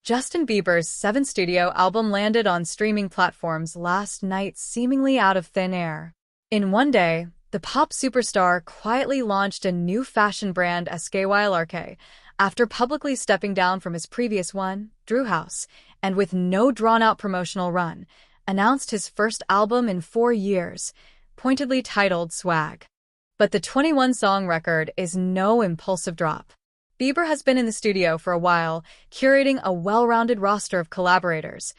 Justin Bieber's seventh studio album landed on streaming platforms last night seemingly out of thin air. In one day, the pop superstar quietly launched a new fashion brand SKYLRK after publicly stepping down from his previous one, Drew House, and with no drawn-out promotional run, announced his first album in 4 years, pointedly titled Swag. But the 21-song record is no impulsive drop. Bieber has been in the studio for a while, curating a well-rounded roster of collaborators.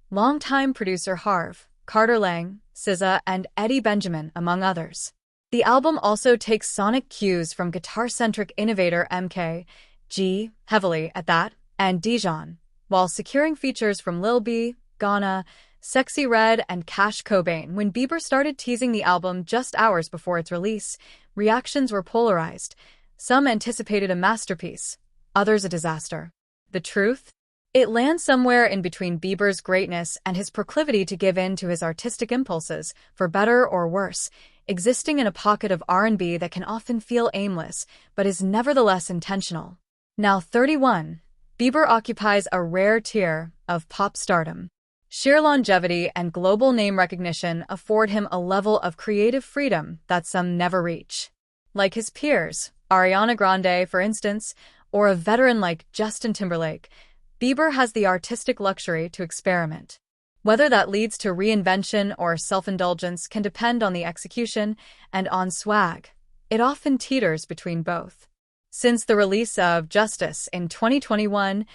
Longtime producer Harv, Carter Lang, SZA, and Eddie Benjamin, among others. The album also takes sonic cues from guitar-centric innovator MK.G, heavily at that, and Dijon, while securing features from Lil B, Gunna, Sexy Red, and Cash Cobain. When Bieber started teasing the album just hours before its release, reactions were polarized. Some anticipated a masterpiece, others a disaster. The truth? It lands somewhere in between Bieber's greatness and his proclivity to give in to his artistic impulses, for better or worse, existing in a pocket of R&B that can often feel aimless, but is nevertheless intentional. Now 31, Bieber occupies a rare tier of pop stardom. Sheer longevity and global name recognition afford him a level of creative freedom that some never reach. Like his peers, Ariana Grande, for instance, or a veteran like Justin Timberlake, Bieber has the artistic luxury to experiment. Whether that leads to reinvention or self-indulgence can depend on the execution, and on Swag, it often teeters between both. Since the release of Justice in 2021,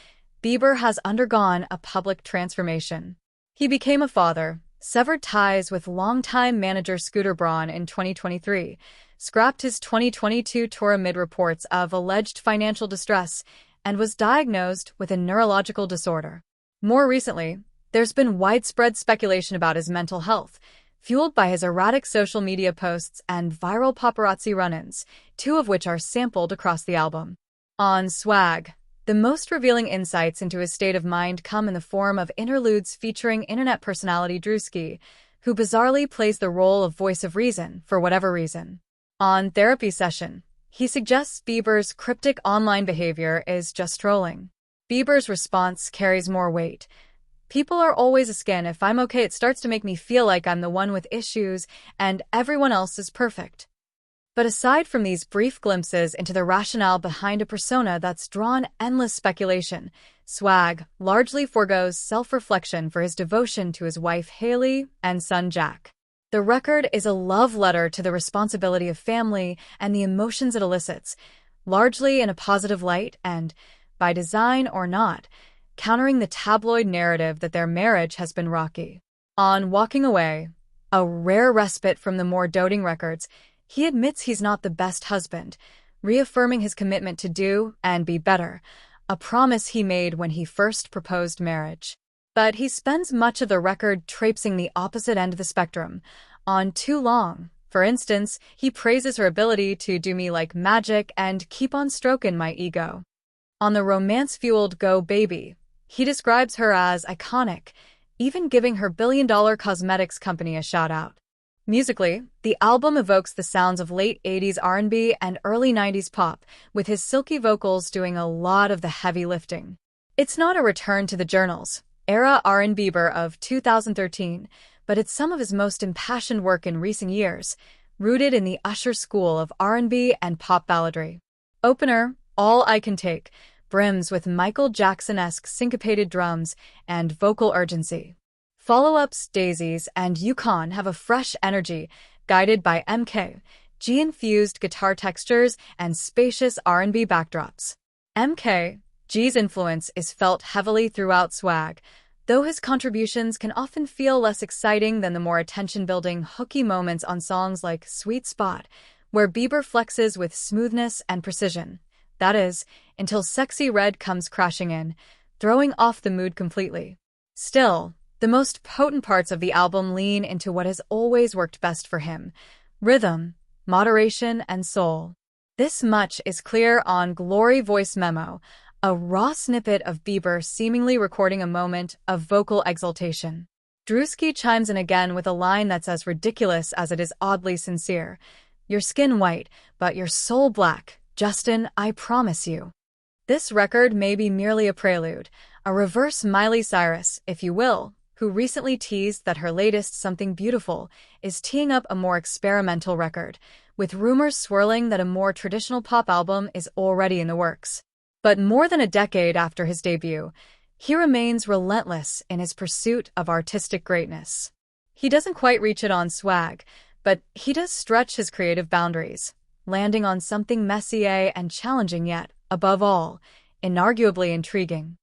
Bieber has undergone a public transformation. He became a father, severed ties with longtime manager Scooter Braun in 2023, scrapped his 2022 tour amid reports of alleged financial distress, and was diagnosed with a neurological disorder. More recently, there's been widespread speculation about his mental health, fueled by his erratic social media posts and viral paparazzi run-ins, 2 of which are sampled across the album. On Swag, the most revealing insights into his state of mind come in the form of interludes featuring internet personality Drewski, who bizarrely plays the role of voice of reason for whatever reason. On Therapy Session, he suggests Bieber's cryptic online behavior is just trolling. Bieber's response carries more weight. People are always askin. If I'm okay, it starts to make me feel like I'm the one with issues and everyone else is perfect. But aside from these brief glimpses into the rationale behind a persona that's drawn endless speculation, Swag largely forgoes self-reflection for his devotion to his wife Hailey and son Jack. The record is a love letter to the responsibility of family and the emotions it elicits, largely in a positive light and, by design or not, countering the tabloid narrative that their marriage has been rocky. On Walking Away, a rare respite from the more doting records, he admits he's not the best husband, reaffirming his commitment to do and be better, a promise he made when he first proposed marriage. But he spends much of the record traipsing the opposite end of the spectrum. On Too Long, for instance, he praises her ability to do me like magic and keep on stroking my ego. On the romance-fueled Go Baby, he describes her as iconic, even giving her billion-dollar cosmetics company a shout-out. Musically, the album evokes the sounds of late 80s R&B and early 90s pop, with his silky vocals doing a lot of the heavy lifting. It's not a return to the Journals-era R&B Bieber of 2013, but it's some of his most impassioned work in recent years, rooted in the Usher school of R&B and pop balladry. Opener, All I Can Take, brims with Michael Jackson-esque syncopated drums and vocal urgency. Follow-ups Daisies and Yukon have a fresh energy, guided by MK.G-infused guitar textures and spacious R&B backdrops. MK.G's influence is felt heavily throughout Swag, though his contributions can often feel less exciting than the more attention-building, hooky moments on songs like Sweet Spot, where Bieber flexes with smoothness and precision. That is, until Sexy Red comes crashing in, throwing off the mood completely. Still, the most potent parts of the album lean into what has always worked best for him: rhythm, moderation, and soul. This much is clear on Glory Voice Memo, a raw snippet of Bieber seemingly recording a moment of vocal exaltation. Drewski chimes in again with a line that's as ridiculous as it is oddly sincere. Your skin white, but your soul black. Justin, I promise you. This record may be merely a prelude, A reverse Miley Cyrus, if you will, who recently teased that her latest Something Beautiful is teeing up a more experimental record, with rumors swirling that a more traditional pop album is already in the works. But more than a decade after his debut, he remains relentless in his pursuit of artistic greatness. He doesn't quite reach it on swag, but he does stretch his creative boundaries, landing on something messy and challenging yet, above all, inarguably intriguing.